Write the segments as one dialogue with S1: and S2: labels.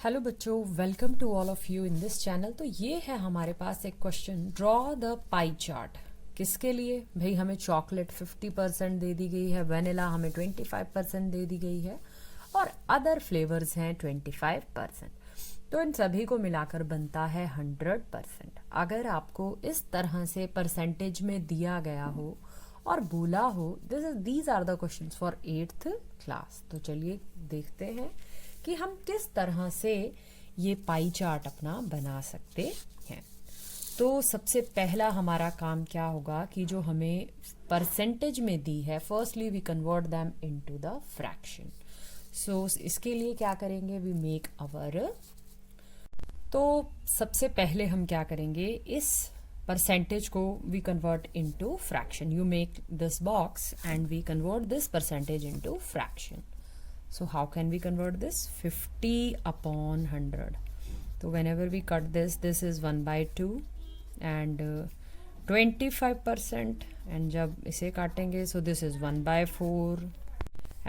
S1: Hello बच्चों, welcome to all of you in this channel. तो ये है हमारे पास एक question, draw the pie chart. किसके लिए भाई? हमें चॉकलेट 50% दे दी गई है, वेनिला हमें 25% दे दी गई है और अदर फ्लेवर्स हैं 25%। तो इन सभी को मिलाकर बनता है 100%। अगर आपको इस तरह से परसेंटेज में दिया गया हो और बोला हो these are the questions for 8th class, तो चलिए देखते हैं कि हम किस तरह से ये पाई चार्ट अपना बना सकते हैं। तो सबसे पहला हमारा काम क्या होगा कि जो हमें परसेंटेज में दी है, firstly we convert them into the fraction. So इसके लिए क्या करेंगे? We make our. तो सबसे पहले हम क्या करेंगे, इस परसेंटेज को we convert into fraction. You make this box and we convert this percentage into fraction. So how can we convert this? 50 upon 100. So whenever we cut this, this is 1 by 2 and 25%, and जब इसे काटेंगे so this is 1 by 4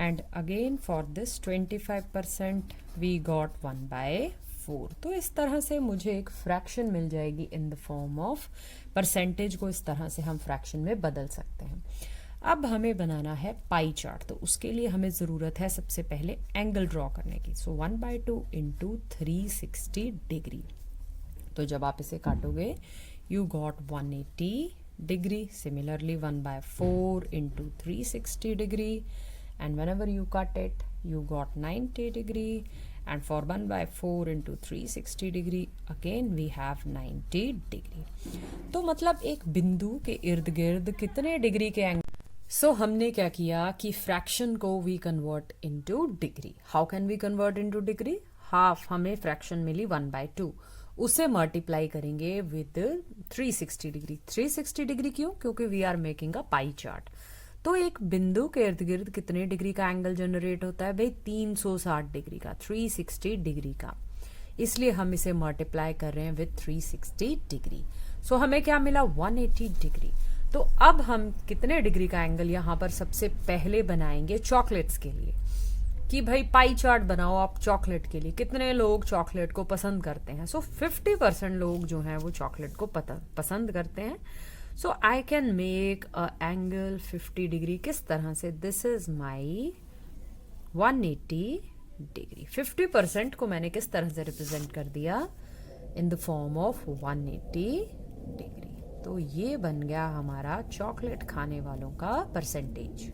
S1: and again for this 25% we got 1 by 4. तो इस तरह से मुझे एक fraction मिल जाएगी in the form of percentage को इस तरह से हम फ्रैक्शन में बदल सकते हैं। अब हमें बनाना है पाई चार्ट, तो उसके लिए हमें ज़रूरत है सबसे पहले एंगल ड्रॉ करने की। So 1/2 into 360 degree. तो जब आप इसे काटोगे you got 180 degree. Similarly 1/4 into 360 degree and whenever you cut it you got 90 degree and for 1/4 into 360 degree again we have 90 degree. तो मतलब एक बिंदु के इर्द गिर्द कितने डिग्री के एंगल। सो हमने क्या किया कि फ्रैक्शन को we convert into degree. How can we convert into degree? Half हमें फ्रैक्शन मिली 1/2, उसे मल्टीप्लाई करेंगे विद 360 डिग्री। 360 डिग्री क्यों? क्योंकि we are making a pie chart. तो एक बिंदु के इर्द गिर्द कितने डिग्री का एंगल जनरेट होता है भाई? 360 डिग्री का, 360 डिग्री का। इसलिए हम इसे मल्टीप्लाई कर रहे हैं विद 360 डिग्री। सो हमें क्या मिला? 180 डिग्री। तो अब हम कितने डिग्री का एंगल यहाँ पर सबसे पहले बनाएंगे चॉकलेट्स के लिए, कि भाई पाई चार्ट बनाओ आप चॉकलेट के लिए। कितने लोग चॉकलेट को पसंद करते हैं? सो 50% लोग जो हैं वो चॉकलेट को पसंद करते हैं। So I can make a angle 50 degree. किस तरह से? This is my 180 degree. 50% को मैंने किस तरह से रिप्रेजेंट कर दिया? In the form of 180 degree. तो ये बन गया हमारा चॉकलेट खाने वालों का percentage.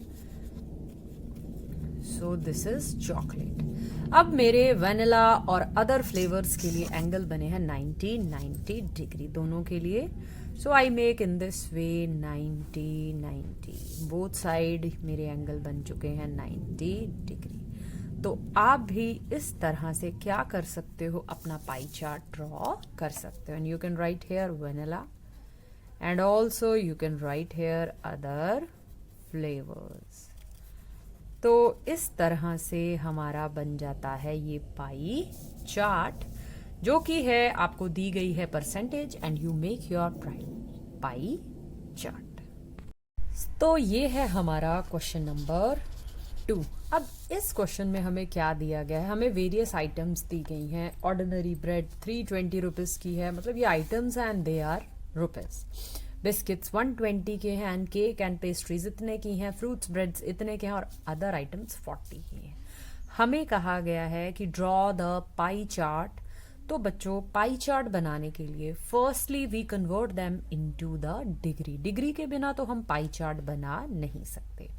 S1: So this is chocolate. अब मेरे वेनिला और अदर फ्लेवर्स के लिए एंगल बने हैं 90 डिग्री दोनों के लिए। So I make in this way 90 both side मेरे एंगल बन चुके हैं 90 डिग्री। तो आप भी इस तरह से क्या कर सकते हो? अपना पाई चार्ट ड्रॉ कर सकते हो। And you can write here vanilla and also you can write here other flavors. तो इस तरह से हमारा बन जाता है ये पाई चार्ट, जो कि है आपको दी गई है percentage and you make your pi chart. तो ये है हमारा क्वेश्चन नंबर 2। अब इस क्वेश्चन में हमें क्या दिया गया है? हमें वेरियस आइटम्स दी गई हैं। ऑर्डिनरी ब्रेड 320 रुपीज़ की है, मतलब ये आइटम्स हैं and they are rupees. Biscuits 120 के हैं एंड केक एंड पेस्ट्रीज इतने की हैं, फ्रूट्स ब्रेड्स इतने के हैं और अदर आइटम्स 40 की हैं। हमें कहा गया है कि ड्रॉ द पाई चार्ट। तो बच्चों, पाई चार्ट बनाने के लिए firstly we convert them into the degree. Degree के बिना तो हम पाई चार्ट बना नहीं सकते।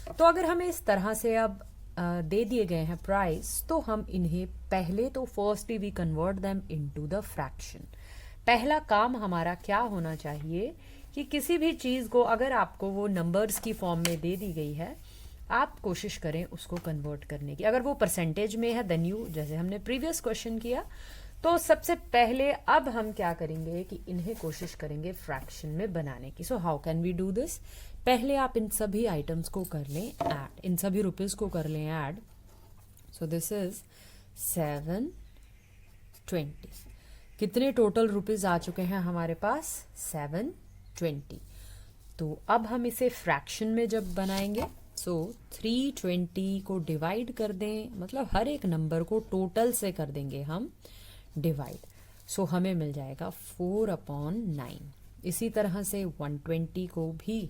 S1: तो अगर हमें इस तरह से अब दे दिए गए हैं प्राइस, तो हम इन्हें पहले तो firstly we convert them into the fraction. पहला काम हमारा क्या होना चाहिए कि किसी भी चीज़ को अगर आपको वो नंबर्स की फॉर्म में दे दी गई है, आप कोशिश करें उसको कन्वर्ट करने की। अगर वो परसेंटेज में है देन यू, जैसे हमने प्रीवियस क्वेश्चन किया, तो सबसे पहले अब हम क्या करेंगे कि इन्हें कोशिश करेंगे फ्रैक्शन में बनाने की। So how can we do this? पहले आप इन सभी आइटम्स को कर लें ऐड, इन सभी रुपीज़ को कर लें ऐड। So this is 720। कितने टोटल रुपीज़ आ चुके हैं हमारे पास? 720। तो अब हम इसे फ्रैक्शन में जब बनाएंगे, सो 320 को डिवाइड कर दें, मतलब हर एक नंबर को टोटल से कर देंगे हम डिवाइड। सो हमें मिल जाएगा 4/9। इसी तरह से 120 को भी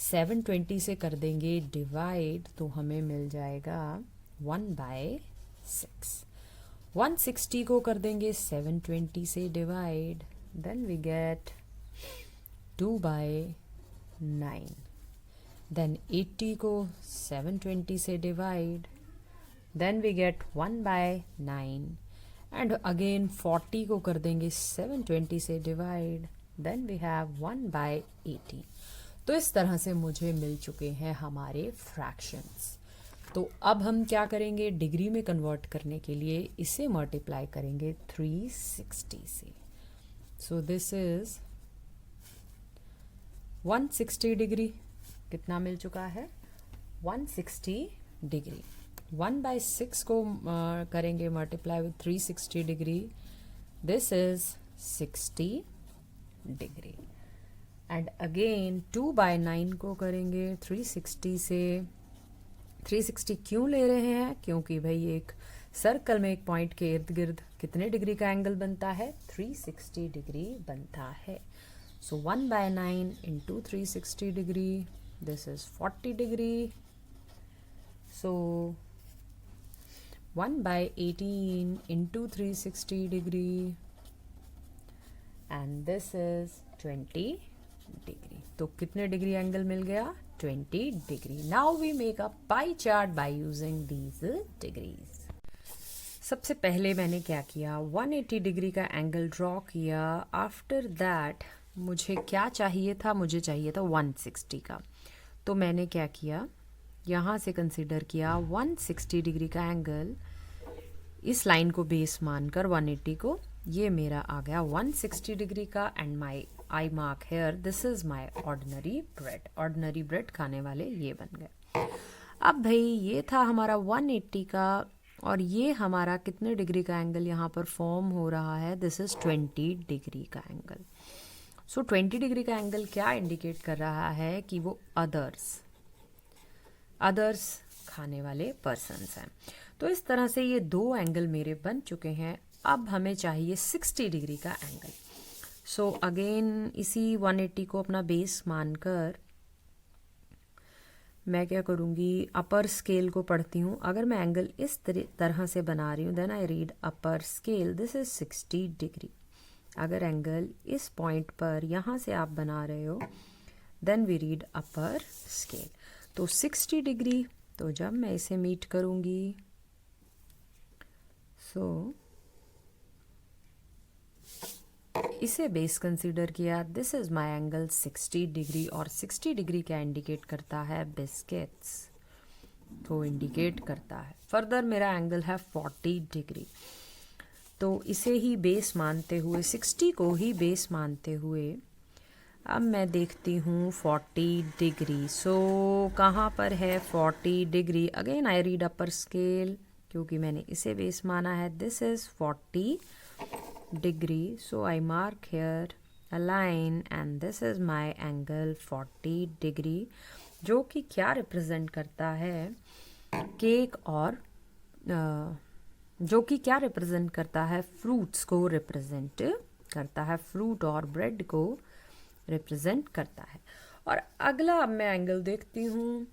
S1: 720 से कर देंगे डिवाइड, तो हमें मिल जाएगा 1/6। 160 को कर देंगे 720 से divide, then we get 2/9। Then 80 को 720 से divide, then we get 1/9। And again 40 को कर देंगे 720 से डिवाइड, देन वी हैव 1/80। तो इस तरह से मुझे मिल चुके हैं हमारे फ्रैक्शंस। तो अब हम क्या करेंगे, डिग्री में कन्वर्ट करने के लिए इसे मल्टीप्लाई करेंगे 360 से। So this is 160 degree. कितना मिल चुका है? 160 डिग्री। 1/6 को करेंगे multiply with 360 degree, this is 60 degree. And again 2/9 को करेंगे 360 से। 360 क्यों ले रहे हैं? क्योंकि भाई एक सर्कल में एक पॉइंट के इर्द गिर्द कितने डिग्री का एंगल बनता है? 360 डिग्री बनता है। So 1/9 into 360 degree, this is 40 degree. So 1/18 into 360 degree, and this is 20 degree. तो कितने डिग्री एंगल मिल गया? 20 degree. Now we make a pie chart by using these degrees. सबसे पहले मैंने क्या किया, 180 डिग्री का एंगल ड्रॉ किया। आफ्टर दैट मुझे क्या चाहिए था? मुझे चाहिए था 160 का। तो मैंने क्या किया, यहाँ से कंसीडर किया 160 डिग्री का एंगल, इस लाइन को बेस मानकर 180 को, ये मेरा आ गया 160 डिग्री का। And my I mark here, this is my ordinary bread. Ordinary bread खाने वाले ये बन गए। अब भाई ये था हमारा 180 का, और ये हमारा कितने डिग्री का एंगल यहाँ पर फॉर्म हो रहा है? दिस इज 20 डिग्री का एंगल। सो 20 डिग्री का एंगल क्या इंडिकेट कर रहा है? कि वो अदर्स खाने वाले पर्सन्स हैं। तो इस तरह से ये दो एंगल मेरे बन चुके हैं। अब हमें चाहिए 60 डिग्री का एंगल। सो अगेन इसी 180 को अपना बेस मानकर मैं क्या करूँगी, अपर स्केल को पढ़ती हूँ। अगर मैं एंगल इस तरह से बना रही हूँ, then I read upper scale, this is 60 degree. अगर एंगल इस पॉइंट पर यहाँ से आप बना रहे हो, then we read upper scale. तो 60 डिग्री। तो जब मैं इसे मीट करूँगी, सो इसे बेस कंसीडर किया, this is my angle 60 degree. और 60 डिग्री क्या इंडिकेट करता है? बिस्किट्स को इंडिकेट करता है। फर्दर मेरा एंगल है 40 डिग्री। तो इसे ही बेस मानते हुए, 60 को ही बेस मानते हुए, अब मैं देखती हूँ 40 डिग्री। सो कहाँ पर है 40 degree? Again I read upper scale, क्योंकि मैंने इसे बेस माना है। This is 40 degree, so I mark here a line and this is my angle 40 degree, जो कि क्या रिप्रेजेंट करता है? केक और जो कि क्या रिप्रेजेंट करता है? फ्रूट्स को रिप्रेजेंट करता है, फ्रूट और ब्रेड को रिप्रेजेंट करता है। और अगला अब मैं एंगल देखती हूँ,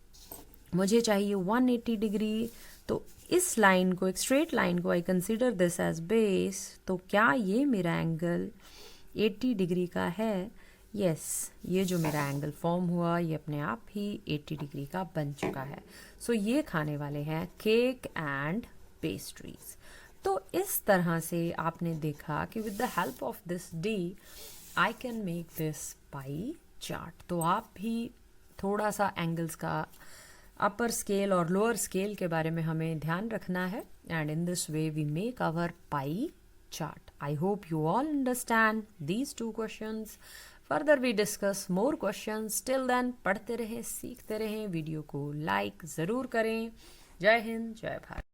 S1: मुझे चाहिए 180 डिग्री। तो इस लाइन को, एक स्ट्रेट लाइन को, I consider this as base. तो क्या ये मेरा एंगल 80 डिग्री का है? यस, ये जो मेरा एंगल फॉर्म हुआ ये अपने आप ही 80 डिग्री का बन चुका है। सो ये खाने वाले हैं केक एंड पेस्ट्रीज। तो इस तरह से आपने देखा कि with the help of this D I can make this pie chart. तो आप भी थोड़ा सा एंगल्स का अपर स्केल और लोअर स्केल के बारे में हमें ध्यान रखना है। And in this way we make our pie chart. I hope you all understand these two questions. Further we discuss more questions. Till then पढ़ते रहें, सीखते रहें, वीडियो को लाइक ज़रूर करें। जय हिंद, जय भारत।